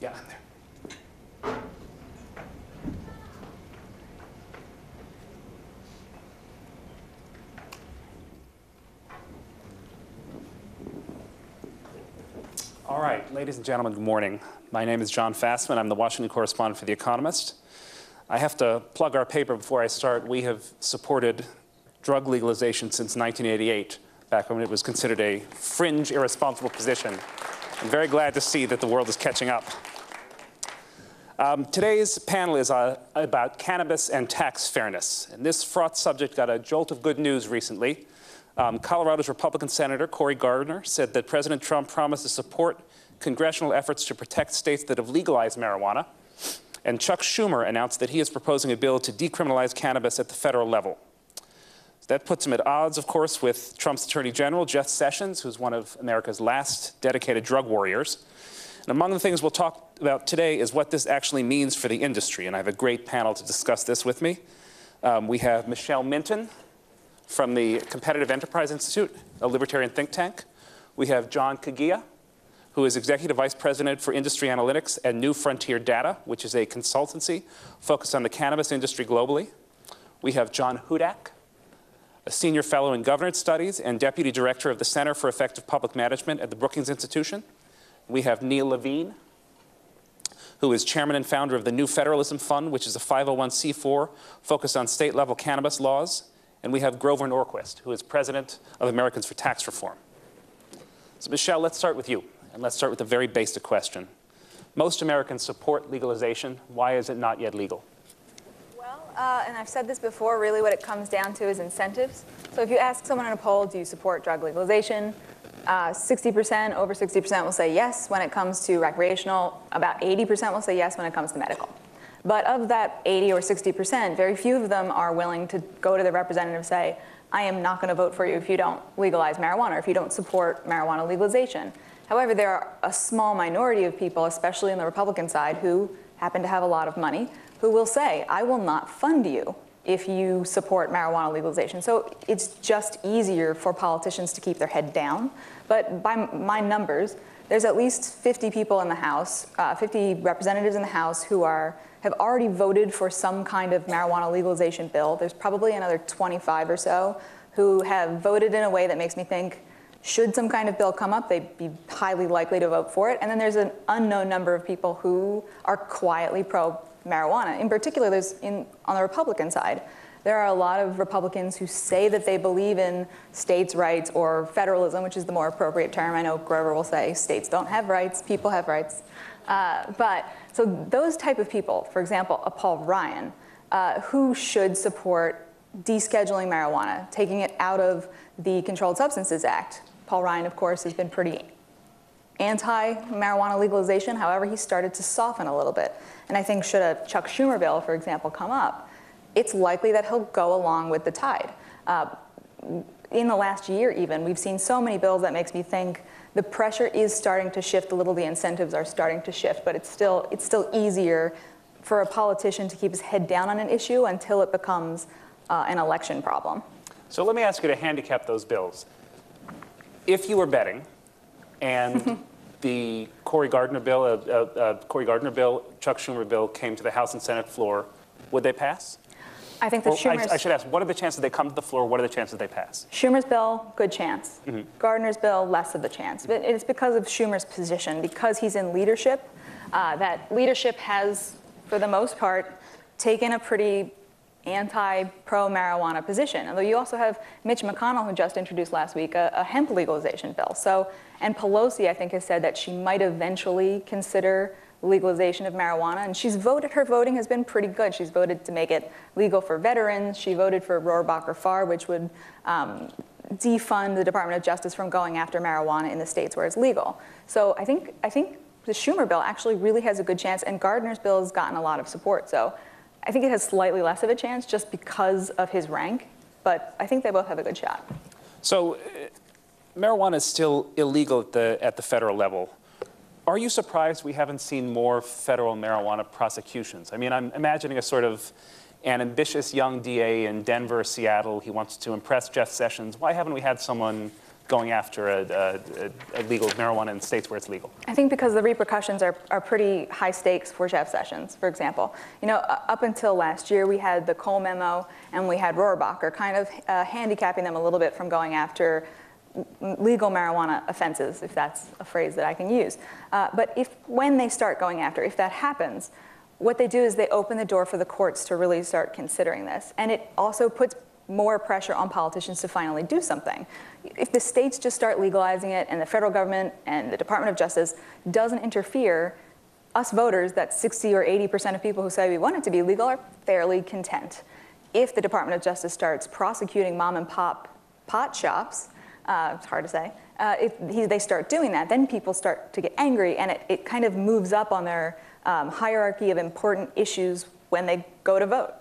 Yeah, I'm there. All right, ladies and gentlemen, good morning. My name is John Fassman. I'm the Washington correspondent for The Economist. I have to plug our paper before I start. We have supported drug legalization since 1988, back when it was considered a fringe, irresponsible position. I'm very glad to see that the world is catching up. Today's panel is about cannabis and tax fairness. And this fraught subject got a jolt of good news recently. Colorado's Republican Senator Cory Gardner said that President Trump promised to support congressional efforts to protect states that have legalized marijuana. And Chuck Schumer announced that he is proposing a bill to decriminalize cannabis at the federal level. That puts him at odds, of course, with Trump's Attorney General, Jeff Sessions, who's one of America's last dedicated drug warriors. And among the things we'll talk about today is what this actually means for the industry. And I have a great panel to discuss this with me. We have Michelle Minton from the Competitive Enterprise Institute, a libertarian think tank. We have John Kagia, who is Executive Vice President for Industry Analytics at New Frontier Data, which is a consultancy focused on the cannabis industry globally. We have John Hudak, a Senior Fellow in Governance Studies and Deputy Director of the Center for Effective Public Management at the Brookings Institution. We have Neil Levine, who is Chairman and founder of the New Federalism Fund, which is a 501c4 focused on state-level cannabis laws. And we have Grover Norquist, who is President of Americans for Tax Reform. So Michelle, let's start with you. And let's start with a very basic question. Most Americans support legalization. Why is it not yet legal? Well, and I've said this before, really what it comes down to is incentives. So if you ask someone in a poll, do you support drug legalization? 60%, over 60% will say yes when it comes to recreational. About 80% will say yes when it comes to medical. But of that 80 or 60%, very few of them are willing to go to their representative and say, I am not going to vote for you if you don't legalize marijuana, or if you don't support marijuana legalization. However, there are a small minority of people, especially on the Republican side, who happen to have a lot of money, who will say, I will not fund you if you support marijuana legalization. So it's just easier for politicians to keep their head down. But by my numbers, there's at least 50 people in the House, 50 representatives in the House who have already voted for some kind of marijuana legalization bill. There's probably another 25 or so who have voted in a way that makes me think, should some kind of bill come up, they'd be highly likely to vote for it. And then there's an unknown number of people who are quietly pro-marijuana. In particular, on the Republican side, there are a lot of Republicans who say that they believe in states' rights or federalism, which is the more appropriate term. I know Grover will say states don't have rights, people have rights. So those type of people, for example, a Paul Ryan, who should support descheduling marijuana, taking it out of the Controlled Substances Act. Paul Ryan, of course, has been pretty anti-marijuana legalization. However, he started to soften a little bit. And I think should a Chuck Schumer bill, for example, come up, it's likely that he'll go along with the tide. In the last year even, we've seen so many bills that makes me think the pressure is starting to shift a little, the incentives are starting to shift, but it's still easier for a politician to keep his head down on an issue until it becomes an election problem. So let me ask you to handicap those bills. If you were betting and the Cory Gardner bill, Chuck Schumer bill came to the House and Senate floor, would they pass? I think that I should ask, what are the chances they come to the floor? What are the chances they pass? Schumer's bill, good chance. Gardner's bill, less of a chance. But it's because of Schumer's position, because he's in leadership, that leadership has, for the most part, taken a pretty anti-pro-marijuana position. Although you also have Mitch McConnell, who just introduced last week a hemp legalization bill. And Pelosi, I think, has said that she might eventually consider legalization of marijuana, and her voting has been pretty good. She's voted to make it legal for veterans. She voted for Rohrabacher-Farr, which would defund the Department of Justice from going after marijuana in the states where it's legal. So I think the Schumer bill actually really has a good chance, and Gardner's bill has gotten a lot of support. So I think it has slightly less of a chance just because of his rank, but I think they both have a good shot. So marijuana is still illegal at the federal level. Are you surprised we haven't seen more federal marijuana prosecutions? I mean, I'm imagining an ambitious young DA in Denver, Seattle. He wants to impress Jeff Sessions. Why haven't we had someone going after a legal marijuana in states where it's legal? I think because the repercussions are pretty high stakes for Jeff Sessions, for example. You know, up until last year, we had the Cole memo and we had Rohrabacher kind of handicapping them a little bit from going after legal marijuana offenses, if that's a phrase that I can use. But when they start going after, if that happens, what they do is they open the door for the courts to really start considering this. And it also puts more pressure on politicians to finally do something. If the states just start legalizing it and the federal government and the Department of Justice doesn't interfere, us voters, that 60 or 80% of people who say we want it to be legal, are fairly content. If the Department of Justice starts prosecuting mom and pop pot shops, it's hard to say, if they start doing that, then people start to get angry, and it kind of moves up on their hierarchy of important issues when they go to vote.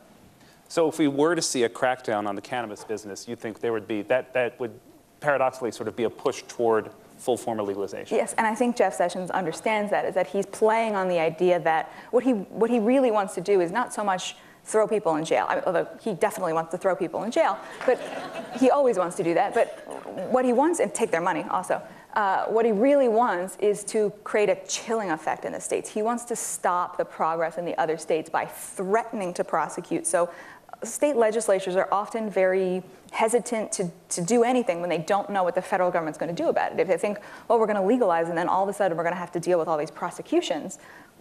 So if we were to see a crackdown on the cannabis business, you think there would be, that would paradoxically sort of be a push toward full formal legalization? Yes, and I think Jeff Sessions understands that, is that he's playing on the idea that what he really wants to do is not so much throw people in jail, although he definitely wants to throw people in jail, but he always wants to do that. But what he wants, and take their money also, what he really wants is to create a chilling effect in the states. He wants to stop the progress in the other states by threatening to prosecute. So state legislatures are often very hesitant to do anything when they don't know what the federal government's going to do about it. If they think, well, we're going to legalize, and then all of a sudden we're going to have to deal with all these prosecutions,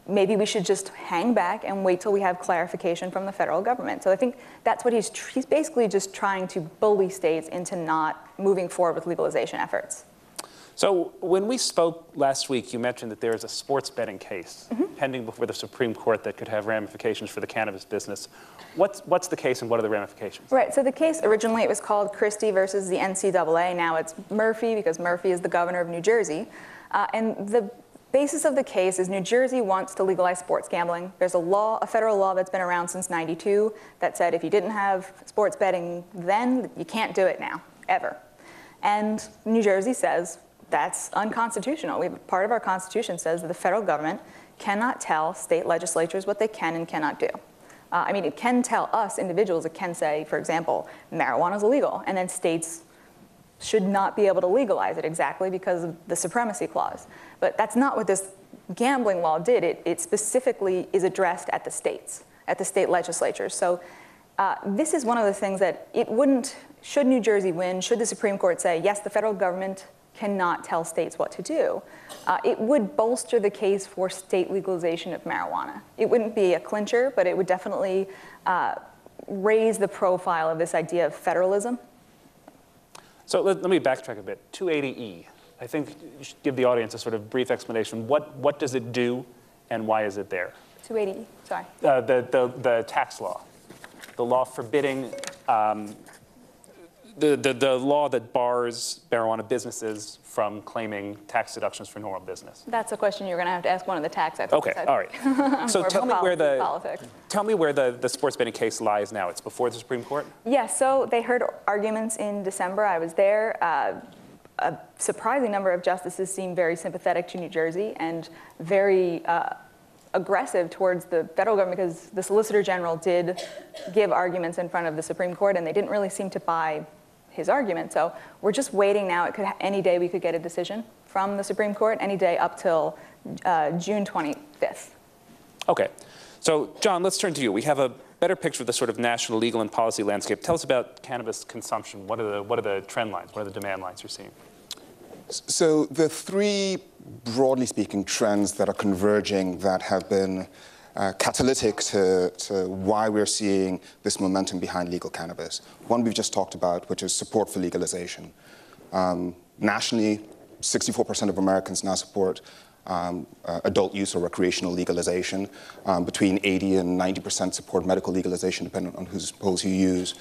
maybe we should just hang back and wait till we have clarification from the federal government. So I think that's what he's basically just trying to bully states into not moving forward with legalization efforts. So when we spoke last week, you mentioned that there is a sports betting case pending before the Supreme Court that could have ramifications for the cannabis business. What's the case and what are the ramifications? Right, so the case, originally it was called Christie versus the NCAA. Now it's Murphy, because Murphy is the governor of New Jersey. And the basis of the case is New Jersey wants to legalize sports gambling. There's a federal law that's been around since '92 that said if you didn't have sports betting then, you can't do it now, ever. And New Jersey says that's unconstitutional. Part of our Constitution says that the federal government cannot tell state legislatures what they can and cannot do. I mean, it can tell us individuals, it can say, for example, marijuana is illegal, and then states should not be able to legalize it exactly because of the supremacy clause. But that's not what this gambling law did. It specifically is addressed at the states, at the state legislatures. So this is one of the things that it wouldn't, should New Jersey win, should the Supreme Court say, yes, the federal government cannot tell states what to do, it would bolster the case for state legalization of marijuana. It wouldn't be a clincher, but it would definitely raise the profile of this idea of federalism. So let me backtrack a bit. 280E, I think you should give the audience a sort of brief explanation. What does it do and why is it there? 280E, sorry. The tax law, the law forbidding, the law that bars marijuana businesses from claiming tax deductions for normal business. That's a question you're going to have to ask one of the tax experts. Okay, all right. So tell me where the sports betting case lies now. It's before the Supreme Court? Yeah, so they heard arguments in December. I was there. A surprising number of justices seemed very sympathetic to New Jersey and very aggressive towards the federal government, because the Solicitor General did give arguments in front of the Supreme Court, and they didn't really seem to buy his argument. So we're just waiting now. It could any day we could get a decision from the Supreme Court, any day up till June 25th. Okay. So John, let's turn to you. We have a better picture of the sort of national legal and policy landscape. Tell us about cannabis consumption. What are the trend lines? What are the demand lines you're seeing? So the three, broadly speaking, trends that are converging that have been catalytic to why we're seeing this momentum behind legal cannabis. One we've just talked about, which is support for legalization. Nationally, 64% of Americans now support adult use or recreational legalization. Between 80 and 90% support medical legalization, depending on whose polls you use.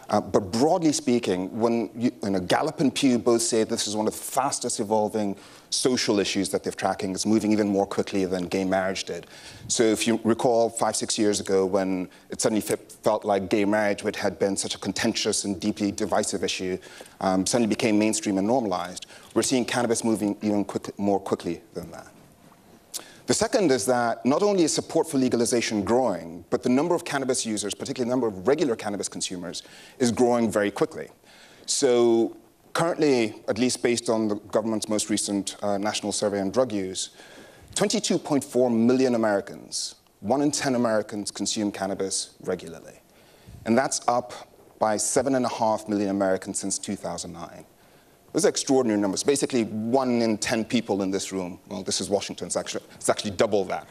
But broadly speaking, when Gallup and Pew both say this is one of the fastest evolving social issues that they're tracking, it's moving even more quickly than gay marriage did. So if you recall 5-6 years ago when it suddenly felt like gay marriage, which had been such a contentious and deeply divisive issue, suddenly became mainstream and normalized, we're seeing cannabis moving even more quickly than that. The second is that not only is support for legalization growing, but the number of cannabis users, particularly the number of regular cannabis consumers, is growing very quickly. So Currently, at least based on the government's most recent national survey on drug use, 22.4 million Americans, 1 in 10 Americans consume cannabis regularly. And that's up by 7.5 million Americans since 2009. Those are extraordinary numbers. Basically, 1 in 10 people in this room, well, this is Washington, it's actually double that,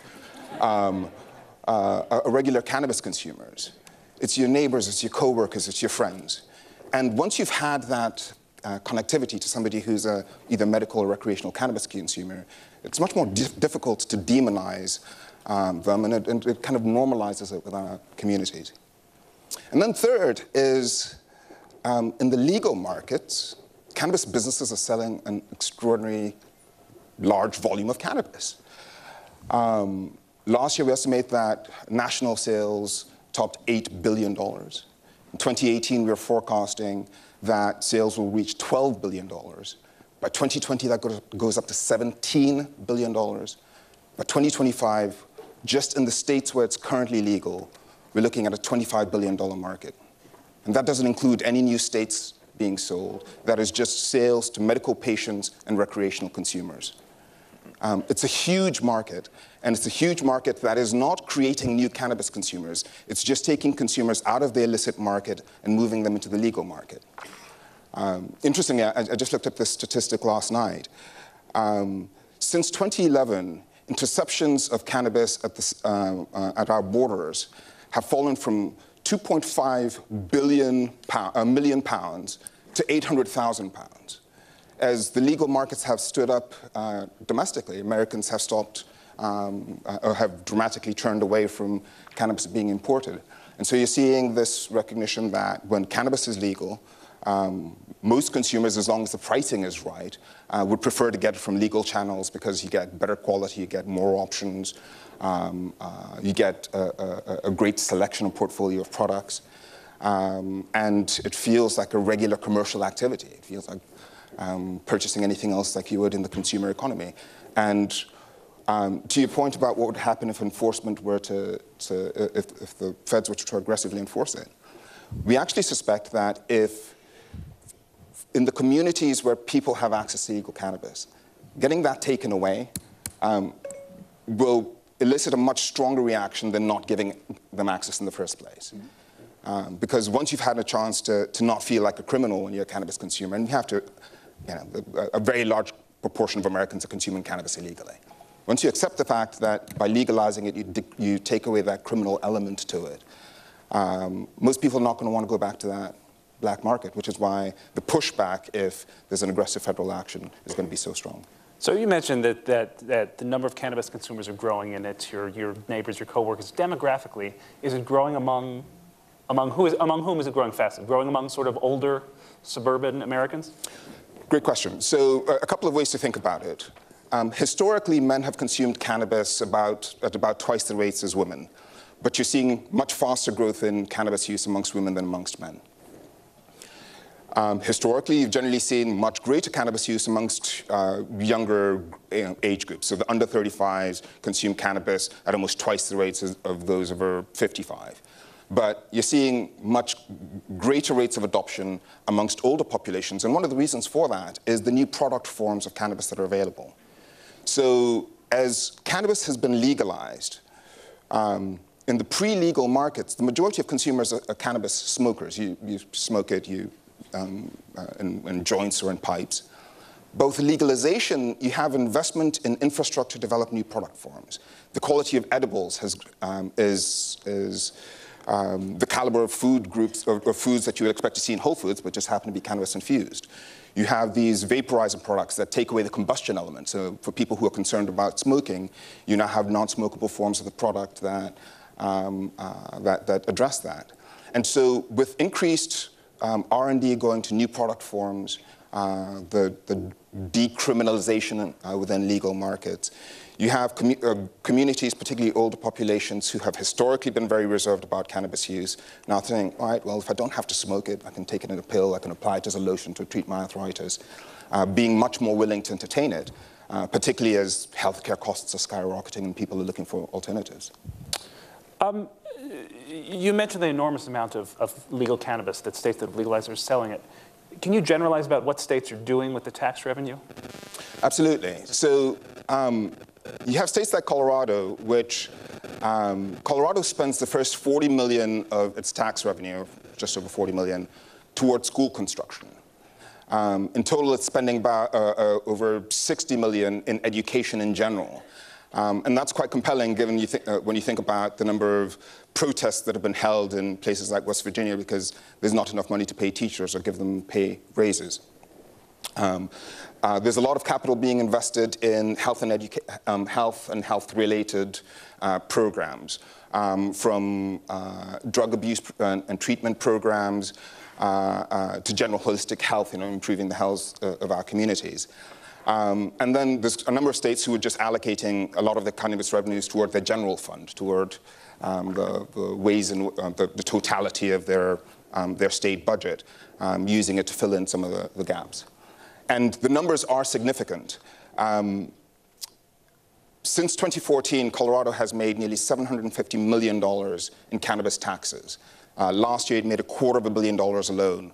are regular cannabis consumers. It's your neighbors, it's your coworkers, it's your friends. And once you've had that connectivity to somebody who's either medical or recreational cannabis consumer, it's much more difficult to demonize them, and it kind of normalizes it within our communities. And then third is, in the legal markets, cannabis businesses are selling an extraordinarily large volume of cannabis. Last year, we estimate that national sales topped $8 billion. In 2018, we were forecasting that sales will reach $12 billion. By 2020, that goes up to $17 billion. By 2025, just in the states where it's currently legal, we're looking at a $25 billion market. And that doesn't include any new states being sold. That is just sales to medical patients and recreational consumers. It's a huge market, and it's a huge market that is not creating new cannabis consumers. It's just taking consumers out of the illicit market and moving them into the legal market. Interestingly, I just looked at this statistic last night. Since 2011, interceptions of cannabis at our borders have fallen from 2.5 million pounds to 800,000 pounds. As the legal markets have stood up domestically, Americans have stopped or have dramatically turned away from cannabis being imported. And so you're seeing this recognition that when cannabis is legal, most consumers, as long as the pricing is right, would prefer to get it from legal channels because you get better quality, you get more options, you get a great selection and portfolio of products, and it feels like a regular commercial activity. It feels like purchasing anything else like you would in the consumer economy. And to your point about what would happen if enforcement were if the feds were to aggressively enforce it, we actually suspect that if in the communities where people have access to legal cannabis, getting that taken away will elicit a much stronger reaction than not giving them access in the first place. Because once you've had a chance to not feel like a criminal when you're a cannabis consumer, and you have to, a very large proportion of Americans are consuming cannabis illegally. Once you accept the fact that by legalizing it, you take away that criminal element to it, most people are not going to want to go back to that black market, which is why the pushback, if there's an aggressive federal action, is going to be so strong. So you mentioned that the number of cannabis consumers are growing, and it's your neighbors, your coworkers. Demographically, is it growing among whom is it growing fastest? Growing among sort of older suburban Americans? Great question. So a couple of ways to think about it. Historically, men have consumed cannabis at about twice the rates as women, but you're seeing much faster growth in cannabis use amongst women than amongst men. Historically, you've generally seen much greater cannabis use amongst younger age groups. So the under 35s consume cannabis at almost twice the rates of those over 55. But you're seeing much greater rates of adoption amongst older populations. And one of the reasons for that is the new product forms of cannabis that are available. So as cannabis has been legalized, in the pre-legal markets, the majority of consumers are cannabis smokers. You smoke it, in joints or in pipes. Both legalization, you have investment in infrastructure to develop new product forms. The quality of edibles is the caliber of food groups or foods that you would expect to see in Whole Foods, but just happen to be cannabis infused. You have these vaporizer products that take away the combustion element. So for people who are concerned about smoking, you now have non-smokable forms of the product that address that. And so with increased R&D going to new product forms, the decriminalization within legal markets, you have communities, particularly older populations, who have historically been very reserved about cannabis use, now saying, all right, well, if I don't have to smoke it, I can take it in a pill, I can apply it as a lotion to treat my arthritis, being much more willing to entertain it, particularly as healthcare costs are skyrocketing and people are looking for alternatives. You mentioned the enormous amount of legal cannabis that states that have legalized are selling it. Can you generalize about what states are doing with the tax revenue? Absolutely. So you have states like Colorado, which Colorado spends the first 40 million of its tax revenue, just over 40 million, towards school construction. In total, it's spending about over 60 million in education in general. And that's quite compelling given when you think about the number of protests that have been held in places like West Virginia because there's not enough money to pay teachers or give them pay raises. There's a lot of capital being invested in health and health-related programs, from drug abuse and treatment programs to general holistic health, improving the health of our communities. And then there's a number of states who are just allocating a lot of the cannabis revenues toward their general fund, toward the ways in the totality of their state budget, using it to fill in some of the gaps. And the numbers are significant. Since 2014, Colorado has made nearly $750 million in cannabis taxes. Last year, it made $250 million alone.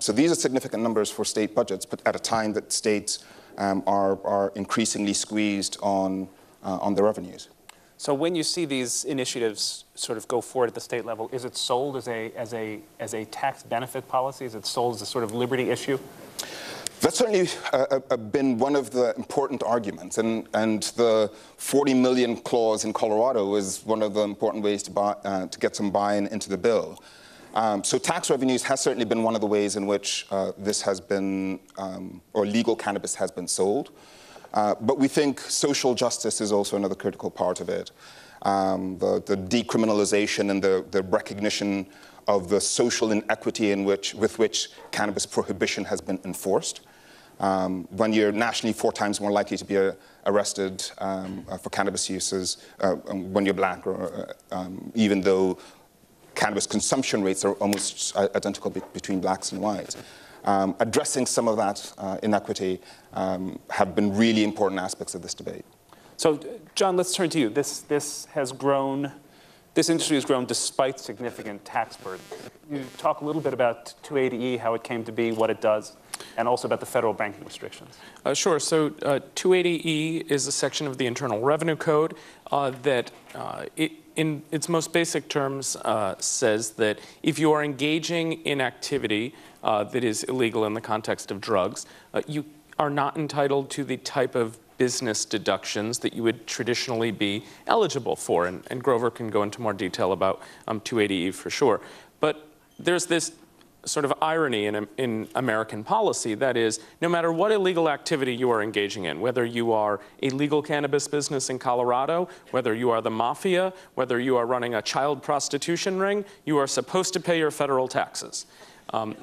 So these are significant numbers for state budgets, but at a time that states are increasingly squeezed on their revenues. So when you see these initiatives sort of go forward at the state level, is it sold as a tax benefit policy? Is it sold as a sort of liberty issue? That's certainly been one of the important arguments, and the 40 million clause in Colorado is one of the important ways to get some buy-in into the bill. So tax revenues has certainly been one of the ways in which this has been, or legal cannabis has been sold. But we think social justice is also another critical part of it. The decriminalization and the recognition of the social inequity with which cannabis prohibition has been enforced. When you're nationally 4 times more likely to be arrested for cannabis uses when you're black, or even though cannabis consumption rates are almost identical between blacks and whites. Addressing some of that inequity have been really important aspects of this debate. So, John, let's turn to you. This industry has grown despite significant tax burden. You talk a little bit about 280E, how it came to be, what it does, and also about the federal banking restrictions. Sure. So 280E is a section of the Internal Revenue Code that, in its most basic terms, says that if you are engaging in activity that is illegal in the context of drugs, you are not entitled to the type of business deductions that you would traditionally be eligible for. And Grover can go into more detail about 280E for sure. But there's this sort of irony in American policy, that is, no matter what illegal activity you are engaging in, whether you are a legal cannabis business in Colorado, whether you are the mafia, whether you are running a child prostitution ring, you are supposed to pay your federal taxes.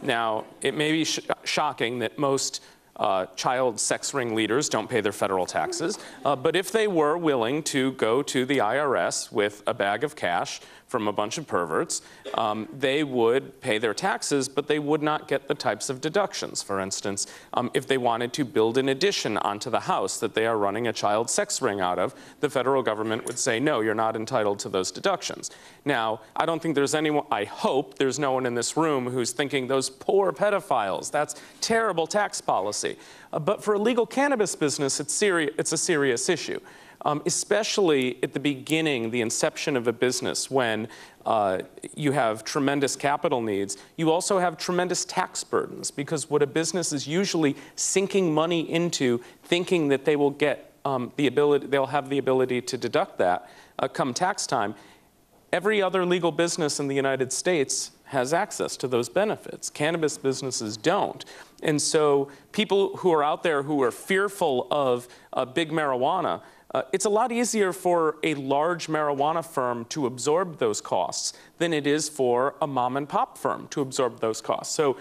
Now, it may be shocking that most child sex ring leaders don't pay their federal taxes, but if they were willing to go to the IRS with a bag of cash from a bunch of perverts, they would pay their taxes, but they would not get the types of deductions. For instance, if they wanted to build an addition onto the house that they are running a child sex ring out of, the federal government would say, no, you're not entitled to those deductions. Now, I don't think there's anyone, I hope there's no one in this room who's thinking those poor pedophiles, that's terrible tax policy. But for a legal cannabis business, it's a serious issue. Especially at the beginning, the inception of a business, when you have tremendous capital needs, you also have tremendous tax burdens, because what a business is usually sinking money into, thinking that they will get they'll have the ability to deduct that come tax time. Every other legal business in the United States has access to those benefits. Cannabis businesses don't. And so people who are out there who are fearful of big marijuana, it's a lot easier for a large marijuana firm to absorb those costs than it is for a mom and pop firm to absorb those costs. So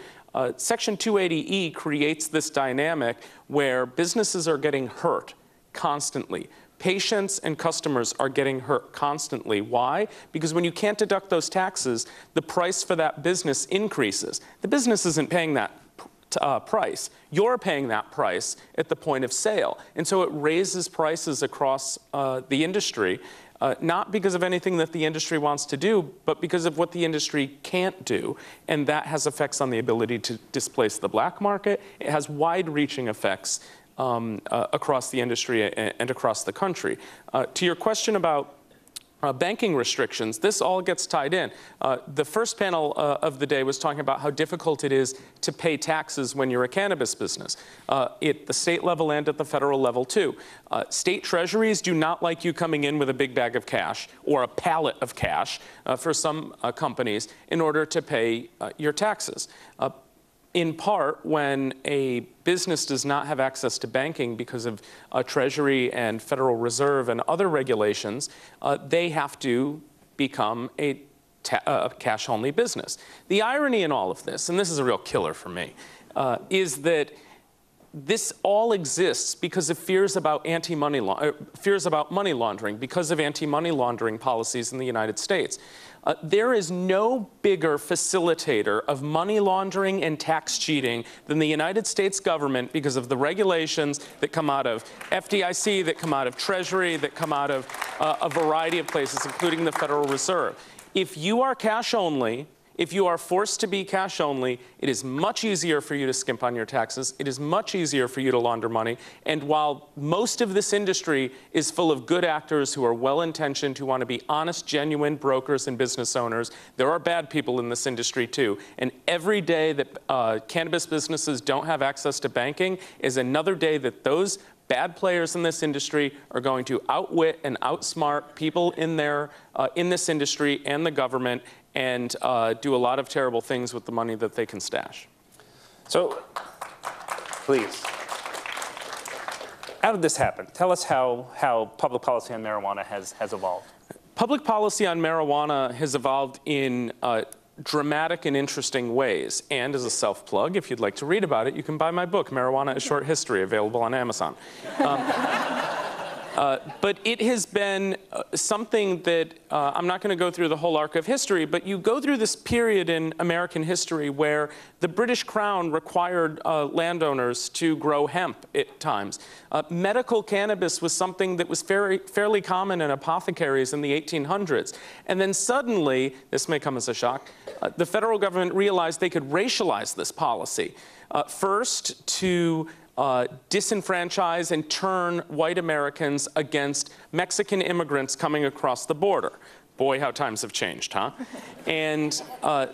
Section 280E creates this dynamic where businesses are getting hurt constantly. Patients and customers are getting hurt constantly. Why? Because when you can't deduct those taxes, the price for that business increases. The business isn't paying that price. You're paying that price at the point of sale. And so it raises prices across the industry. not because of anything that the industry wants to do, but because of what the industry can't do. And that has effects on the ability to displace the black market. It has wide-reaching effects across the industry and across the country. To your question about banking restrictions, this all gets tied in. The first panel of the day was talking about how difficult it is to pay taxes when you're a cannabis business, at the state level and at the federal level too. State treasuries do not like you coming in with a big bag of cash or a pallet of cash for some companies in order to pay your taxes. In part, when a business does not have access to banking because of Treasury and Federal Reserve and other regulations, they have to become a cash-only business. The irony in all of this, and this is a real killer for me, is that this all exists because of fears about money laundering, because of anti-money laundering policies in the United States. There is no bigger facilitator of money laundering and tax cheating than the United States government because of the regulations that come out of FDIC, that come out of Treasury, that come out of a variety of places, including the Federal Reserve. If you are cash only, if you are forced to be cash only, it is much easier for you to skimp on your taxes. It is much easier for you to launder money. And while most of this industry is full of good actors who are well-intentioned, who want to be honest, genuine brokers and business owners, there are bad people in this industry too. And every day that cannabis businesses don't have access to banking is another day that those bad players in this industry are going to outwit and outsmart people in this industry and the government, and do a lot of terrible things with the money that they can stash. So, please, how did this happen? Tell us how public policy on marijuana has evolved. Public policy on marijuana has evolved in dramatic and interesting ways. And as a self-plug, if you'd like to read about it, you can buy my book, Marijuana: A Short History, available on Amazon. But it has been something that, I'm not going to go through the whole arc of history, but you go through this period in American history where the British Crown required landowners to grow hemp at times. Medical cannabis was something that was fairly common in apothecaries in the 1800s. And then suddenly, this may come as a shock, the federal government realized they could racialize this policy. First, to disenfranchise and turn white Americans against Mexican immigrants coming across the border. Boy, how times have changed, huh? And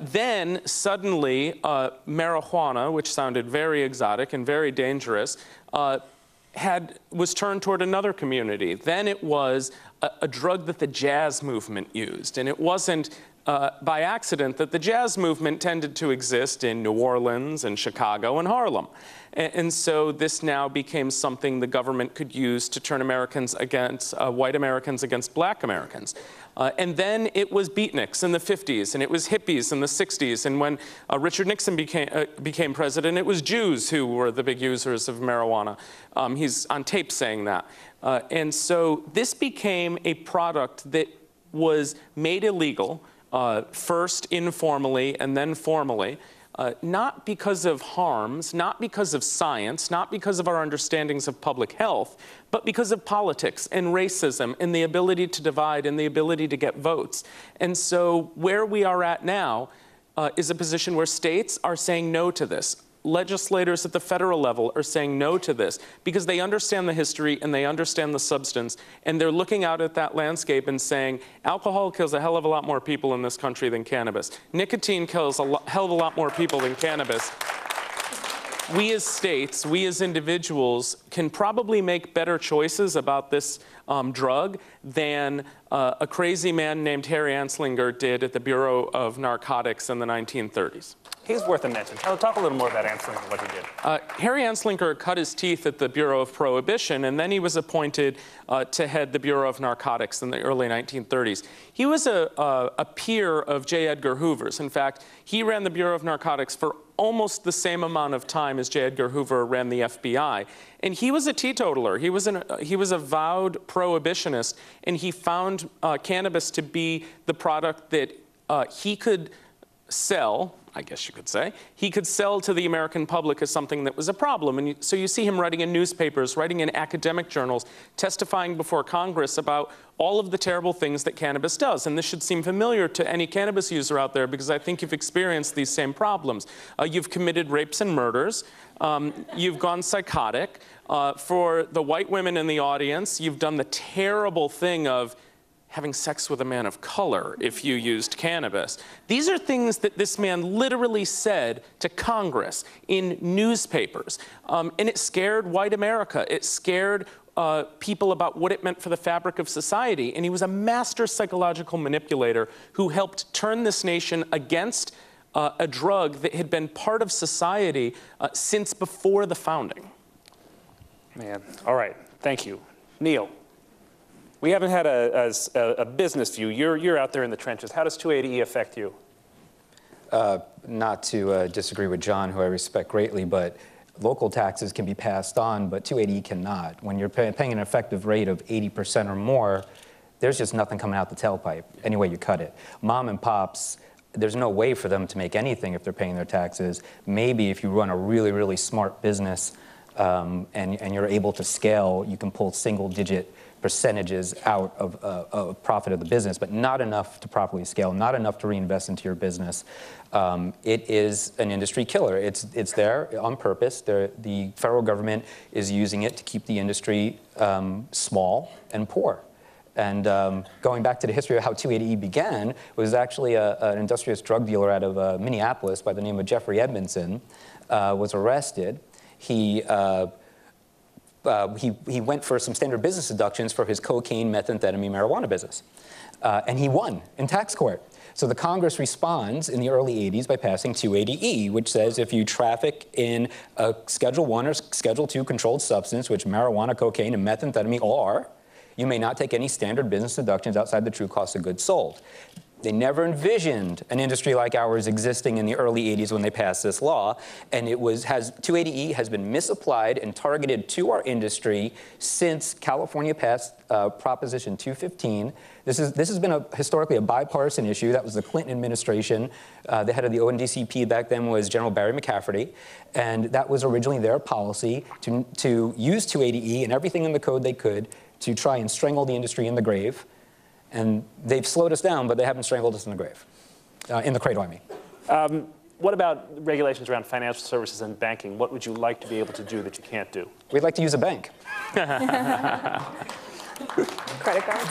then suddenly marijuana, which sounded very exotic and very dangerous, was turned toward another community. Then it was a drug that the jazz movement used. And it wasn't by accident that the jazz movement tended to exist in New Orleans and Chicago and Harlem. And so this now became something the government could use to turn Americans against, white Americans against black Americans. And then it was beatniks in the 50s, and it was hippies in the 60s. And when Richard Nixon became president, it was Jews who were the big users of marijuana. He's on tape saying that. And so this became a product that was made illegal, first informally and then formally, not because of harms, not because of science, not because of our understandings of public health, but because of politics and racism and the ability to divide and the ability to get votes. And so where we are at now is a position where states are saying no to this. Legislators at the federal level are saying no to this because they understand the history and they understand the substance, and they're looking out at that landscape and saying, alcohol kills a hell of a lot more people in this country than cannabis. Nicotine kills a hell of a lot more people than cannabis. We as states, we as individuals can probably make better choices about this drug than a crazy man named Harry Anslinger did at the Bureau of Narcotics in the 1930s. He's worth a mention. Talk a little more about Anslinger and what he did. Harry Anslinger cut his teeth at the Bureau of Prohibition, and then he was appointed to head the Bureau of Narcotics in the early 1930s. He was a peer of J. Edgar Hoover's. In fact, he ran the Bureau of Narcotics for almost the same amount of time as J. Edgar Hoover ran the FBI. And he was a teetotaler. He was a vowed prohibitionist, and he found cannabis to be the product that he could sell. I guess you could say, he could sell to the American public as something that was a problem. And so you see him writing in newspapers, writing in academic journals, testifying before Congress about all of the terrible things that cannabis does. And this should seem familiar to any cannabis user out there, because I think you've experienced these same problems. You've committed rapes and murders. You've gone psychotic. For the white women in the audience, you've done the terrible thing of having sex with a man of color if you used cannabis. These are things that this man literally said to Congress in newspapers. And it scared white America. It scared people about what it meant for the fabric of society. And he was a master psychological manipulator who helped turn this nation against a drug that had been part of society since before the founding. Man, all right, thank you. Neil, we haven't had a business view. You're out there in the trenches. How does 280E affect you? Not to disagree with John, who I respect greatly, but local taxes can be passed on, but 280E cannot. When you're paying an effective rate of 80% or more, there's just nothing coming out the tailpipe, any way you cut it. Mom and pops, there's no way for them to make anything if they're paying their taxes. Maybe if you run a really, really smart business and you're able to scale, you can pull single-digit percentages out of profit of the business, but not enough to properly scale, not enough to reinvest into your business. It is an industry killer. It's there on purpose. The federal government is using it to keep the industry small and poor. And going back to the history of how 280E began, it was actually an industrious drug dealer out of Minneapolis by the name of Jeffrey Edmondson was arrested. He went for some standard business deductions for his cocaine, methamphetamine, marijuana business. And he won in tax court. So the Congress responds in the early 80s by passing 280E, which says if you traffic in a Schedule I or Schedule II controlled substance, which marijuana, cocaine, and methamphetamine all are, you may not take any standard business deductions outside the true cost of goods sold. They never envisioned an industry like ours existing in the early 80s when they passed this law, and 280E has been misapplied and targeted to our industry since California passed Proposition 215. This has been historically a bipartisan issue. That was the Clinton administration. The head of the NAACP back then was General Barry McCafferty, and that was originally their policy to use 280E and everything in the code they could to try and strangle the industry in the grave. And they've slowed us down, but they haven't strangled us in the grave, in the cradle, I mean. What about regulations around financial services and banking? What would you like to be able to do that you can't do? We'd like to use a bank. Credit cards?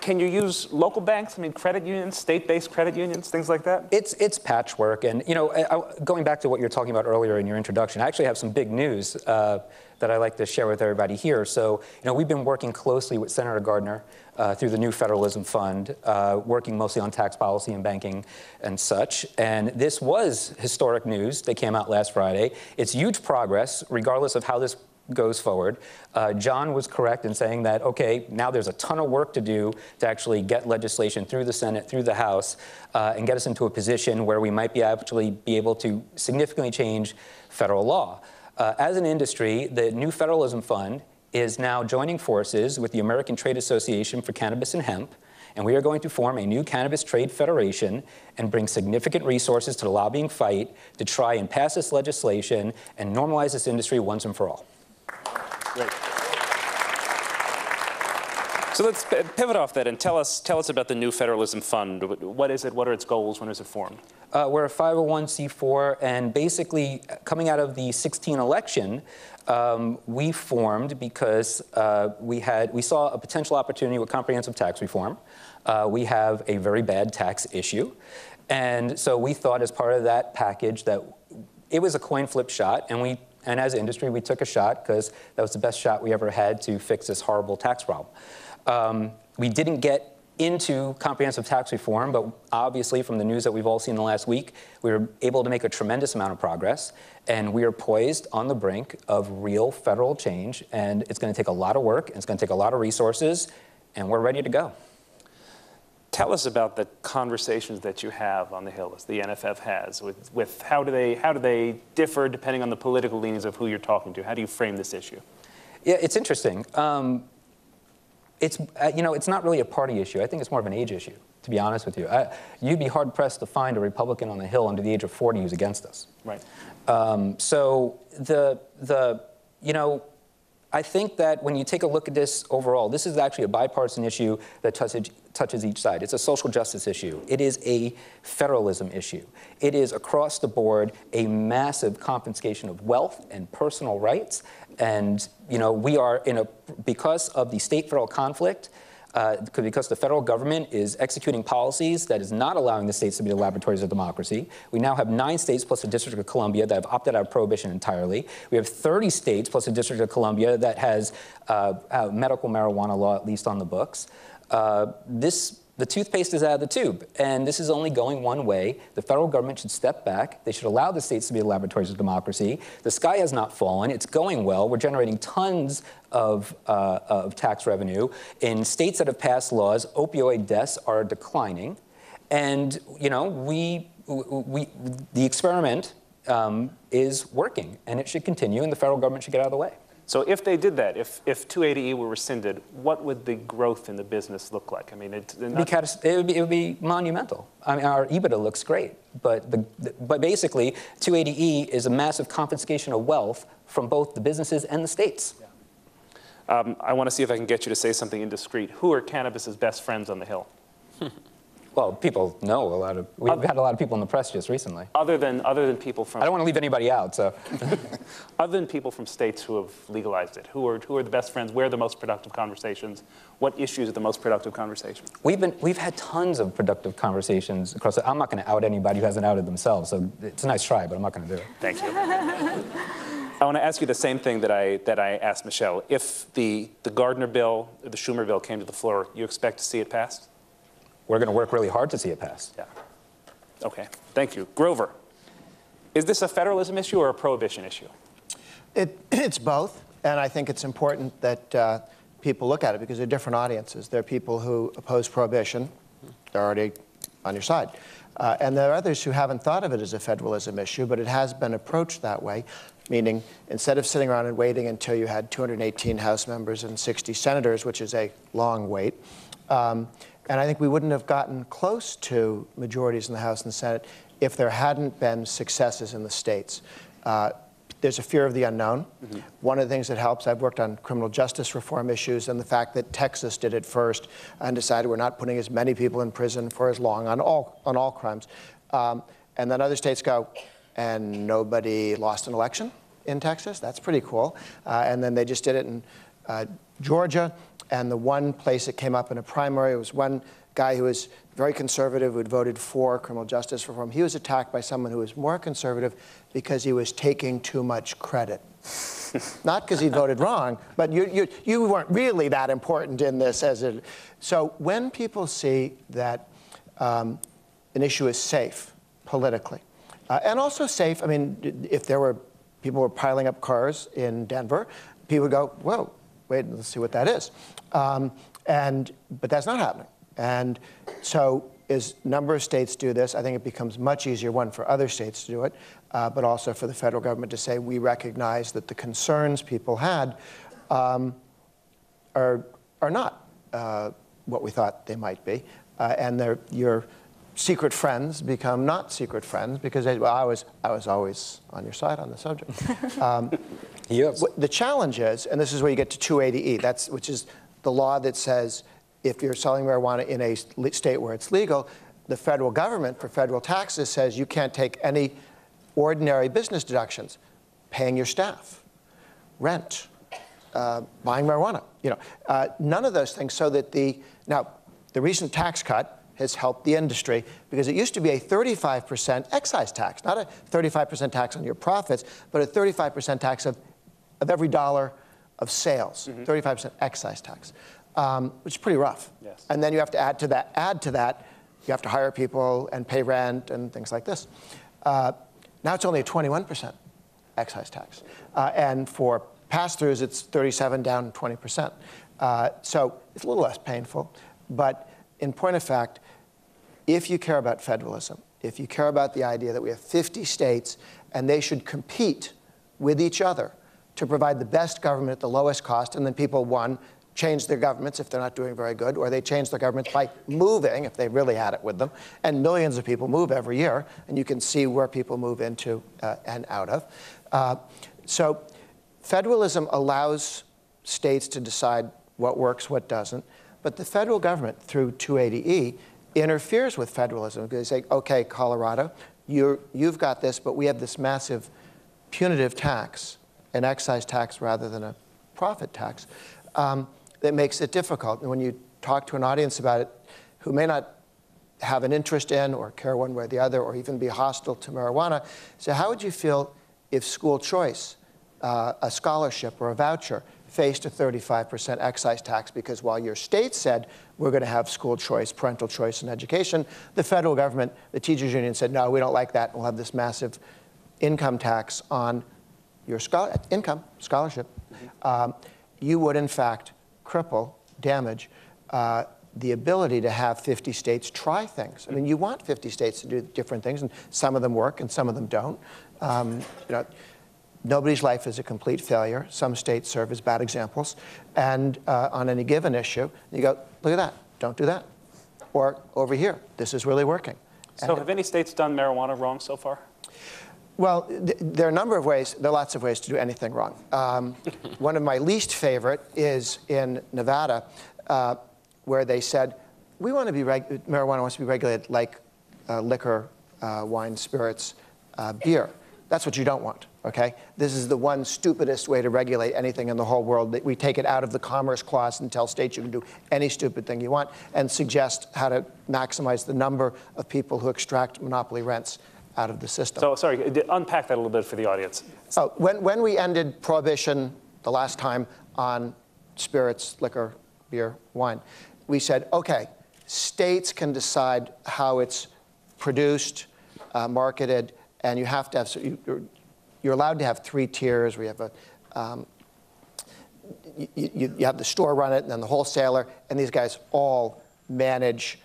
Can you use local banks? I mean, credit unions, state-based credit unions, things like that? It's patchwork. And, you know, going back to what you were talking about earlier in your introduction, I actually have some big news that I'd like to share with everybody here. So, you know, we've been working closely with Senator Gardner through the new Federalism Fund, working mostly on tax policy and banking and such. And this was historic news that came out last Friday. It's huge progress, regardless of how this goes forward. John was correct in saying that, okay, now there's a ton of work to do to actually get legislation through the Senate, through the House, and get us into a position where we might be able to significantly change federal law. As an industry, the new Federalism Fund is now joining forces with the American Trade Association for Cannabis and Hemp, and we are going to form a new cannabis trade federation and bring significant resources to the lobbying fight to try and pass this legislation and normalize this industry once and for all. Great. So let's pivot off that and tell us about the new Federalism Fund. What is it? What are its goals? When is it formed? We're a 501c4, and basically coming out of the 2016 election, we formed because we saw a potential opportunity with comprehensive tax reform. We have a very bad tax issue, and so we thought as part of that package that it was a coin flip shot, and as an industry, we took a shot because that was the best shot we ever had to fix this horrible tax problem. We didn't get into comprehensive tax reform, but obviously from the news that we've all seen in the last week, we were able to make a tremendous amount of progress, and we are poised on the brink of real federal change, and it's going to take a lot of work, and it's going to take a lot of resources, and we're ready to go. Tell us about the conversations that you have on the Hill, as the NFF has, with how do they differ depending on the political leanings of who you're talking to? How do you frame this issue? Yeah, it's interesting. It's not really a party issue. I think it's more of an age issue. to be honest with you. You'd be hard-pressed to find a Republican on the Hill under the age of 40 who's against us. Right. So you know, I think that when you take a look at this overall, this is actually a bipartisan issue that touches each side. It's a social justice issue. It is a federalism issue. It is across the board a massive confiscation of wealth and personal rights. And you know, we are because of the state-federal conflict, because the federal government is executing policies that is not allowing the states to be the laboratories of democracy. We now have 9 states plus the District of Columbia that have opted out of prohibition entirely. We have 30 states plus the District of Columbia that has medical marijuana law, at least on the books. The toothpaste is out of the tube, and this is only going one way. The federal government should step back. They should allow the states to be the laboratories of democracy. The sky has not fallen. It's going well. We're generating tons of tax revenue. In states that have passed laws, opioid deaths are declining. And, you know, the experiment is working, and it should continue, and the federal government should get out of the way. So if they did that, if 280E were rescinded, what would the growth in the business look like? I mean, it would be monumental. I mean, our EBITDA looks great, but basically, 280E is a massive confiscation of wealth from both the businesses and the states. Yeah. I want to see if I can get you to say something indiscreet. Who are cannabis's best friends on the Hill? Well, people know a lot of. We've had a lot of people in the press just recently. Other than people from. I don't want to leave anybody out, so. Other than people from states who have legalized it, who are the best friends? Where are the most productive conversations? What issues are the most productive conversations? We've had tons of productive conversations across. I'm not going to out anybody who hasn't outed themselves. So it's a nice try, but I'm not going to do it. Thank you. I want to ask you the same thing that I asked Michelle. If the Gardner bill, or the Schumer bill came to the floor, you expect to see it passed? We're going to work really hard to see it passed. Yeah. Okay. Thank you. Grover, is this a federalism issue or a prohibition issue? It's both, and I think it's important that people look at it because they're different audiences. There are people who oppose prohibition. They're already on your side. And there are others who haven't thought of it as a federalism issue, but it has been approached that way, meaning instead of sitting around and waiting until you had 218 House members and 60 senators, which is a long wait, and I think we wouldn't have gotten close to majorities in the House and the Senate if there hadn't been successes in the states. There's a fear of the unknown. Mm-hmm. One of the things that helps, I've worked on criminal justice reform issues, and the fact that Texas did it first and decided we're not putting as many people in prison for as long on all crimes. And then other states go, and nobody lost an election in Texas. That's pretty cool. And then they just did it in Georgia. And the one place it came up in a primary was one guy who was very conservative who had voted for criminal justice reform. He was attacked by someone who was more conservative because he was taking too much credit. Not because he voted wrong, but you weren't really that important in this as a. So when people see that an issue is safe politically, and also safe, I mean, if there were people were piling up cars in Denver, people would go, whoa, wait, let's see what that is. But that's not happening. And so as a number of states do this, I think it becomes much easier, one, for other states to do it, but also for the federal government to say, we recognize that the concerns people had are not what we thought they might be. And your secret friends become not secret friends because I was always on your side on the subject. Yes. The challenge is, and this is where you get to 280E, which is the law that says if you're selling marijuana in a state where it's legal, the federal government, for federal taxes, says you can't take any ordinary business deductions, paying your staff, rent, buying marijuana. None of those things. So that the recent tax cut has helped the industry because it used to be a 35% excise tax, not a 35% tax on your profits, but a 35% tax of every dollar of sales, 35% excise tax, which is pretty rough. Yes. And then you have to add to that, you have to hire people and pay rent and things like this. Now it's only a 21% excise tax. And for pass-throughs, it's 37 down 20%. So it's a little less painful. But in point of fact, if you care about federalism, if you care about the idea that we have 50 states and they should compete with each other to provide the best government at the lowest cost, and then people, one, change their governments if they're not doing very good, or they change their governments by moving, if they really had it with them. And millions of people move every year, and you can see where people move into and out of. So federalism allows states to decide what works, what doesn't. But the federal government, through 280E, interferes with federalism because they say, OK, Colorado, you've got this, but we have this massive punitive tax, an excise tax rather than a profit tax, that makes it difficult. And when you talk to an audience about it who may not have an interest in or care one way or the other or even be hostile to marijuana, so how would you feel if school choice, a scholarship or a voucher, faced a 35% excise tax? Because while your state said we're going to have school choice, parental choice in education, the federal government, the teachers union said, no, we don't like that. We'll have this massive income tax on your income, scholarship. You would, in fact, cripple, damage the ability to have 50 states try things. I mean, you want 50 states to do different things, and some of them work and some of them don't. Nobody's life is a complete failure. Some states serve as bad examples. And on any given issue, you go, look at that, don't do that. Or over here, this is really working. So have any states done marijuana wrong so far? Well, there are a number of ways. There are lots of ways to do anything wrong. One of my least favorite is in Nevada, where they said, we want to be marijuana wants to be regulated like liquor, wine, spirits, beer. That's what you don't want, okay? This is the one stupidest way to regulate anything in the whole world. We take it out of the Commerce Clause and tell states you can do any stupid thing you want and suggest how to maximize the number of people who extract monopoly rents out of the system. So, sorry, unpack that a little bit for the audience. Oh, when we ended Prohibition the last time on spirits, liquor, beer, wine, we said, OK, states can decide how it's produced, marketed, and you have to have, so you're allowed to have 3 tiers. We have a, you have the store run it, and then the wholesaler, and these guys all manage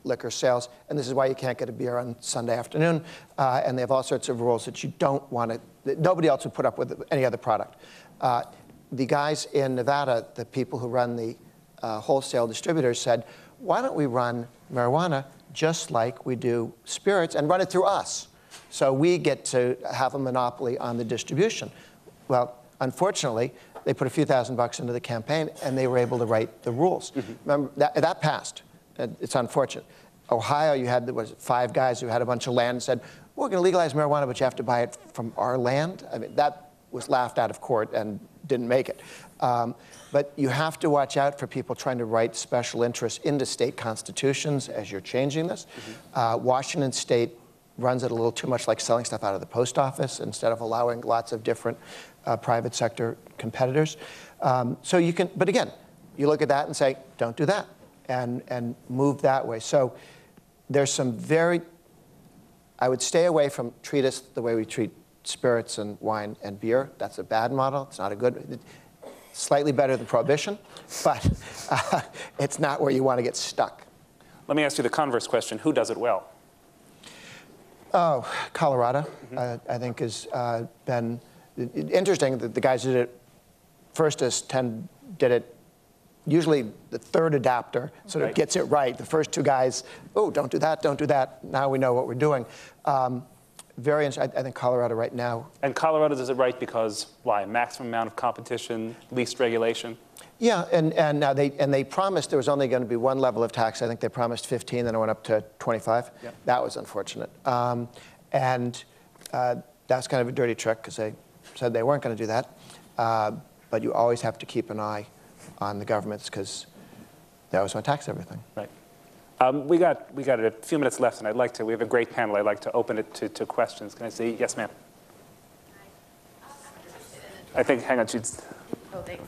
liquor sales. And this is why you can't get a beer on Sunday afternoon. And they have all sorts of rules that you don't want to, that nobody else would put up with any other product. The guys in Nevada, the people who run the wholesale distributors said, why don't we run marijuana just like we do spirits and run it through us? So we get to have a monopoly on the distribution. Well, unfortunately, they put a few $1,000s into the campaign, and they were able to write the rules. Remember, that passed. It's unfortunate. Ohio, you had 5 guys who had a bunch of land and said, well, we're going to legalize marijuana, but you have to buy it from our land. I mean, that was laughed out of court and didn't make it. But you have to watch out for people trying to write special interests into state constitutions as you're changing this. Washington State runs it a little too much like selling stuff out of the post office instead of allowing lots of different private sector competitors. So you can, but again, you look at that and say, don't do that, and move that way. So there's some I would stay away from treat us the way we treat spirits and wine and beer. That's a bad model. It's not a good, slightly better than Prohibition, but it's not where you want to get stuck. Let me ask you the converse question. Who does it well? Oh, Colorado, I think, has been interesting. The guys who did it first did it. Usually the third adapter sort of gets it right. The first 2 guys, oh, don't do that, don't do that. Now we know what we're doing. Very interesting. I think Colorado right now. And Colorado does it right because why? Maximum amount of competition, least regulation? Yeah, and now they promised there was only going to be 1 level of tax. I think they promised 15, then it went up to 25. Yep. That was unfortunate. And that's kind of a dirty trick because they said they weren't going to do that. But you always have to keep an eye on the governments because they always want to tax everything. Right. We got a few minutes left, and we have a great panel. I'd like to open it to questions. Can I see? Yes, ma'am. I think, hang on, she's. Oh, thanks.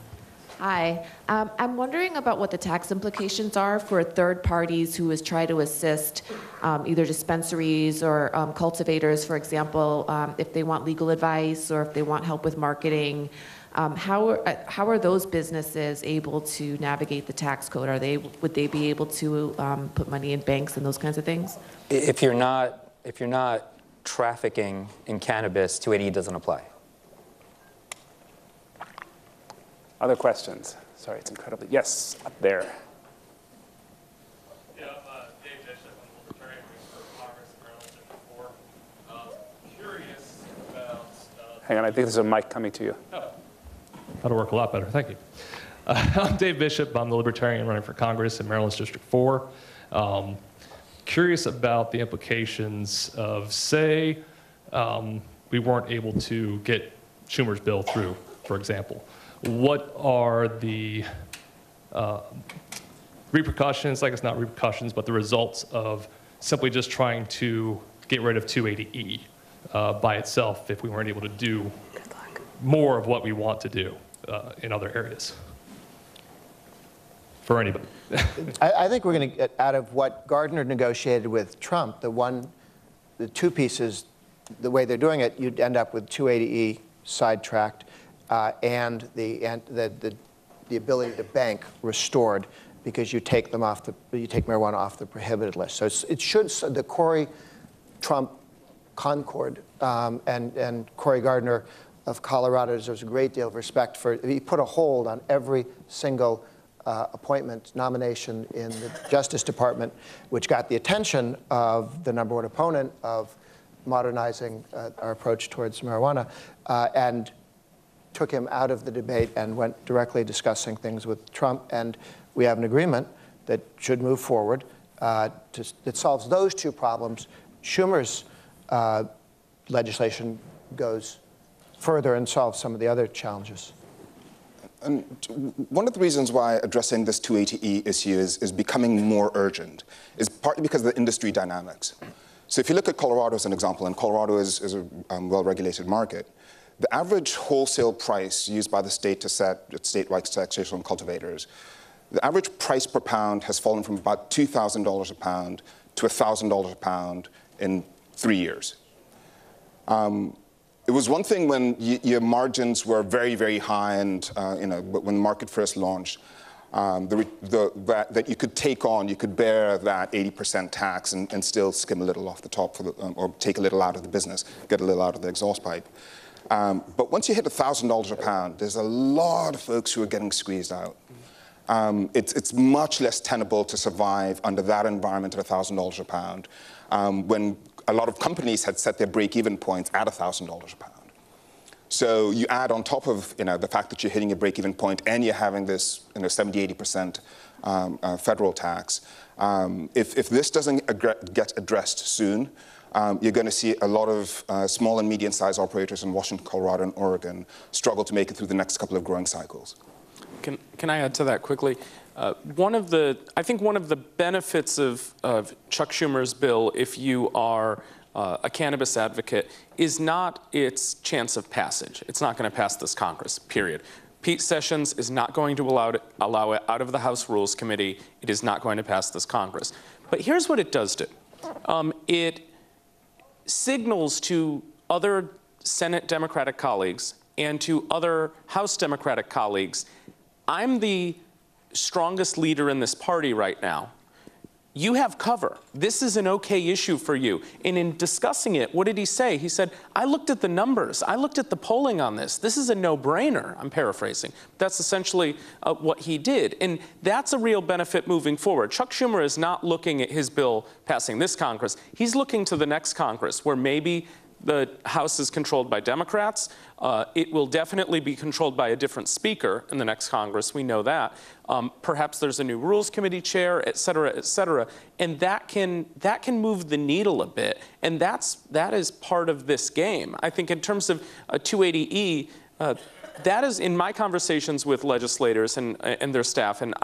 Hi. I'm wondering about what the tax implications are for third parties who try to assist either dispensaries or cultivators, for example, if they want legal advice or if they want help with marketing. How are those businesses able to navigate the tax code? Would they be able to put money in banks and those kinds of things? If you're not trafficking in cannabis, 280E doesn't apply. Other questions? Sorry, it's incredibly, yes, up there. Yeah, Dave Bishop, I'm the Libertarian for Congress in Maryland District 4. Curious about... Hang on, I think there's a mic coming to you. Oh, that'll work a lot better, thank you. I'm Dave Bishop, I'm the Libertarian running for Congress in Maryland's District 4. Curious about the implications of, say, we weren't able to get Schumer's bill through, for example. What are the repercussions, I guess not repercussions, but the results of simply just trying to get rid of 280E by itself if we weren't able to do more of what we want to do in other areas? For anybody. I think we're going to get out of what Gardner negotiated with Trump, the two pieces, the way they're doing it, you'd end up with 280E sidetracked and the ability to bank restored because you take marijuana off the prohibited list. So it should, the Trump Concord and Cory Gardner of Colorado deserves a great deal of respect for, he put a hold on every single appointment nomination in the Justice Department, which got the attention of the #1 opponent of modernizing our approach towards marijuana, and took him out of the debate and went directly discussing things with Trump. And we have an agreement that should move forward that solves those two problems. Schumer's legislation goes further and solves some of the other challenges. And one of the reasons why addressing this 280E issue is becoming more urgent is partly because of the industry dynamics. So if you look at Colorado as an example, and Colorado is a well-regulated market, the average wholesale price used by the state to set statewide taxation on cultivators, the average price per pound has fallen from about $2,000 a pound to $1,000 a pound in 3 years. It was one thing when your margins were very, very high, and when the market first launched, that you could you could bear that 80% tax and still skim a little off the top, or take a little out of the business, get a little out of the exhaust pipe. But once you hit $1,000 a pound, there's a lot of folks who are getting squeezed out. It's much less tenable to survive under that environment at $1,000 a pound, when a lot of companies had set their break-even points at $1,000 a pound. So you add on top of the fact that you're hitting a break-even point and you're having this 70–80% federal tax. If this doesn't get addressed soon, you're going to see a lot of small and medium-sized operators in Washington, Colorado, and Oregon struggle to make it through the next couple of growing cycles. Can I add to that quickly? I think one of the benefits of Chuck Schumer's bill, if you are a cannabis advocate, is not its chance of passage. It's not going to pass this Congress, period. Pete Sessions is not going to allow it out of the House Rules Committee. It is not going to pass this Congress. But here's what it does do. It signals to other Senate Democratic colleagues and to other House Democratic colleagues, I'm the strongest leader in this party right now. You have cover. This is an okay issue for you. And in discussing it, what did he say? He said, I looked at the numbers. I looked at the polling on this. This is a no-brainer. I'm paraphrasing. That's essentially what he did. And that's a real benefit moving forward. Chuck Schumer is not looking at his bill passing this Congress. He's looking to the next Congress, where maybe the House is controlled by Democrats. It will definitely be controlled by a different speaker in the next Congress. We know that. Perhaps there's a new Rules Committee chair, et cetera, and that can move the needle a bit. And that is part of this game. I think in terms of 280E, that is, in my conversations with legislators and their staff, and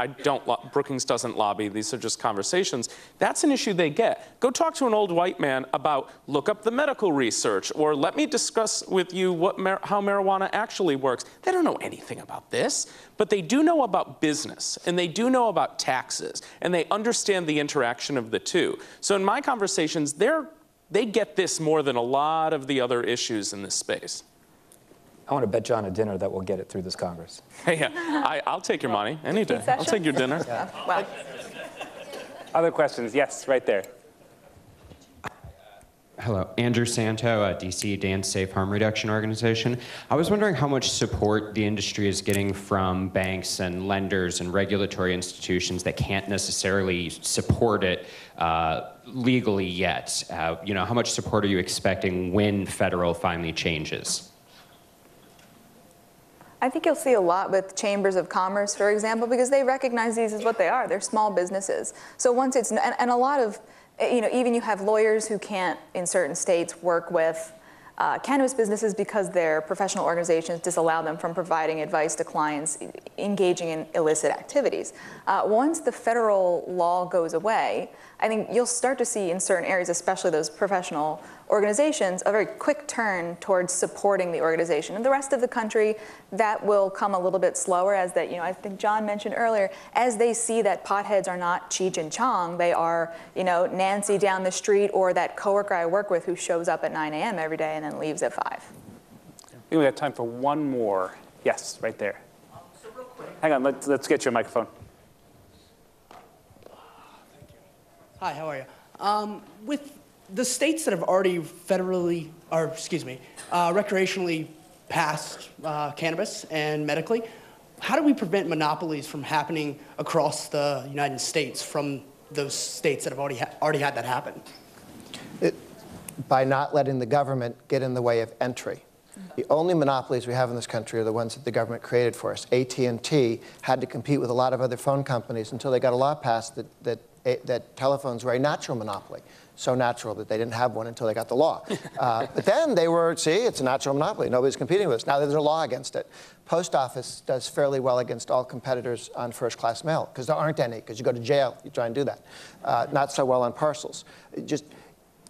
Brookings doesn't lobby, these are just conversations, that's an issue they get. Go talk to an old white man about, look up the medical research, or let me discuss with you how marijuana actually works. They don't know anything about this, but they do know about business, and they do know about taxes, and they understand the interaction of the two. So in my conversations, they get this more than a lot of the other issues in this space. I want to bet John a dinner that we'll get it through this Congress. Hey, I'll take your money any day. I'll take your dinner. Yeah. Wow. Other questions? Yes, right there. Hello, Andrew Santo, DC Dance Safe Harm Reduction Organization. I was wondering how much support the industry is getting from banks and lenders and regulatory institutions that can't necessarily support it legally yet. You know, how much support are you expecting when federal finally changes? I think you'll see a lot with chambers of commerce, for example, because they recognize these as what they are. They're small businesses. So once it's, and a lot of, you know, even you have lawyers who can't, in certain states, work with cannabis businesses because their professional organizations disallow them from providing advice to clients engaging in illicit activities. Once the federal law goes away, I think you'll start to see in certain areas, especially those professional organizations, a very quick turn towards supporting the organization. In the rest of the country, that will come a little bit slower as that, you know, I think John mentioned earlier, as they see that potheads are not Cheech and Chong, they are, you know, Nancy down the street or that coworker I work with who shows up at 9 a.m. every day and then leaves at 5. I think we have time for one more. Yes, right there. So real quick. Hang on, let's get you a microphone. Hi, how are you? With the states that have already federally, or excuse me, recreationally passed cannabis and medically, how do we prevent monopolies from happening across the United States from those states that have already had that happen? By not letting the government get in the way of entry. The only monopolies we have in this country are the ones that the government created for us. AT&T had to compete with a lot of other phone companies until they got a law passed that telephones were a natural monopoly. So natural that they didn't have one until they got the law. But then they were, see, it's a natural monopoly. Nobody's competing with us. Now there's a law against it. Post office does fairly well against all competitors on first-class mail, because there aren't any, because you go to jail, you try and do that. Not so well on parcels. Just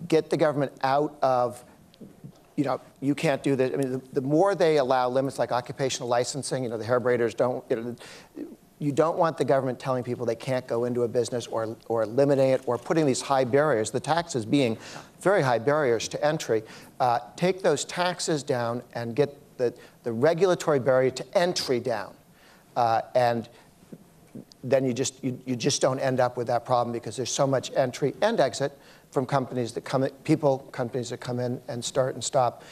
get the government out of, you know, you can't do this. I mean, the more they allow limits like occupational licensing, you know, the hair braiders don't, you know, you don't want the government telling people they can't go into a business or limiting it or putting these high barriers, the taxes being very high barriers to entry. Take those taxes down and get the regulatory barrier to entry down. And then you just don't end up with that problem because there's so much entry and exit from companies that come in, companies that come in and start and stop.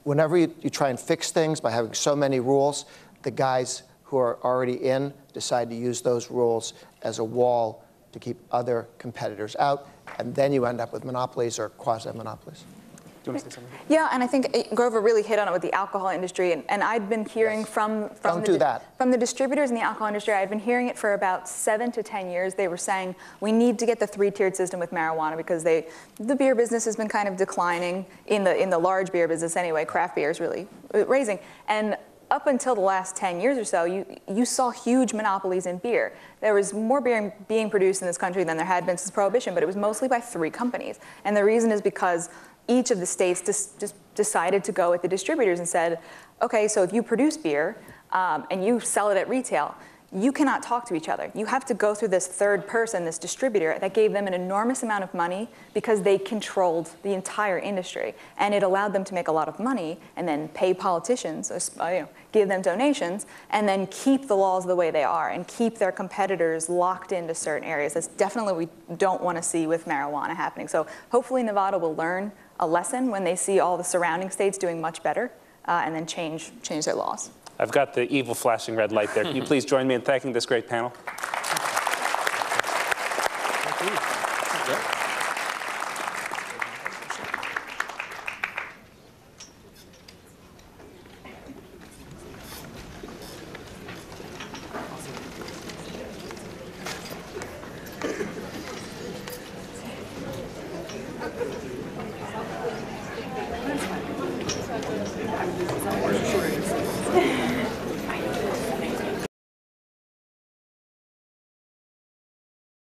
Whenever you try and fix things by having so many rules, the guys who are already in decide to use those rules as a wall to keep other competitors out, and then you end up with monopolies or quasi-monopolies. Do you want to say something? Yeah, and I think Grover really hit on it with the alcohol industry, and I'd been hearing from the distributors in the alcohol industry, I'd been hearing it for about 7 to 10 years. They were saying, we need to get the 3-tiered system with marijuana because the beer business has been kind of declining in the large beer business anyway. Craft beer is really raising. And up until the last 10 years or so, you saw huge monopolies in beer. There was more beer being produced in this country than there had been since Prohibition, but it was mostly by 3 companies. And the reason is because each of the states just decided to go with the distributors and said, okay, so if you produce beer and you sell it at retail, you cannot talk to each other. You have to go through this third person, this distributor, that gave them an enormous amount of money because they controlled the entire industry. And it allowed them to make a lot of money and then pay politicians, give them donations, and then keep the laws the way they are and keep their competitors locked into certain areas. That's definitely what we don't want to see with marijuana happening. So hopefully Nevada will learn a lesson when they see all the surrounding states doing much better and then change their laws. I've got the evil flashing red light there. Can you please join me in thanking this great panel? Thank you.